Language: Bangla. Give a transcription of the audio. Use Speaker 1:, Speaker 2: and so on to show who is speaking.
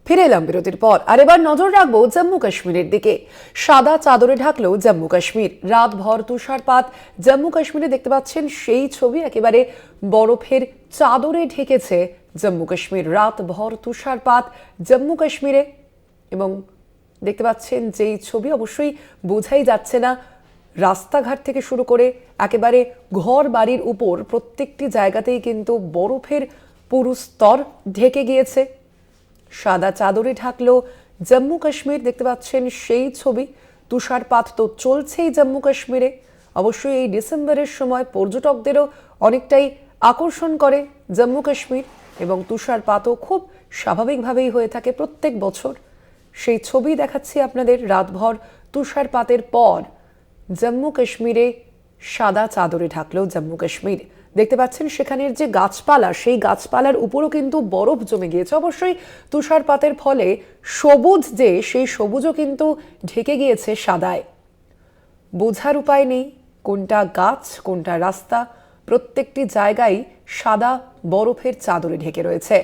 Speaker 1: ফিরে এলাম বিরতির পর। আর এবার নজর রাখবো জম্মু কাশ্মীরের দিকে। সাদা চাদরে ঢাকলো জম্মু কাশ্মীর, রাতভর তুষারপাত। জম্মু কাশ্মীরে দেখতে পাচ্ছেন সেই ছবি, একেবারে বরফের চাদরে ঢেকেছে জম্মু কাশ্মীর। রাতভর তুষারপাত জম্মু কাশ্মীরে, এবং দেখতে পাচ্ছেন যেই ছবি, অবশ্যই বোঝাই যাচ্ছে না, রাস্তাঘাট থেকে শুরু করে একেবারে ঘর বাড়ির উপর প্রত্যেকটি জায়গাতেই কিন্তু বরফের পুরু স্তর ঢেকে গিয়েছে। সাদা চাদরে ঢাকলো জম্মু কাশ্মীর, দেখতে পাচ্ছেন সেই ছবি। তুষারপাত তো চলছেই জম্মু কাশ্মীরে। অবশ্যই এই ডিসেম্বরের সময় পর্যটকদেরও অনেকটাই আকর্ষণ করে জম্মু কাশ্মীর, এবং তুষারপাতও খুব স্বাভাবিকভাবেই হয়ে থাকে প্রত্যেক বছর। সেই ছবি দেখাচ্ছি আপনাদের। রাতভর তুষারপাতের পর জম্মু কাশ্মীরে সাদা চাদরে ঢাকলো জম্মু কাশ্মীর। দেখতে পাচ্ছেন সেখানের যে গাছপালা, সেই গাছপালার উপরও কিন্তু বরফ জমে গিয়েছে। অবশ্যই তুষারপাতের ফলে সবুজ যে, সেই সবুজও কিন্তু ঢেকে গিয়েছে সাদায়। বোঝার উপায় নেই কোনটা গাছ কোনটা রাস্তা, প্রত্যেকটি জায়গায় সাদা বরফের চাদরে ঢেকে রয়েছে।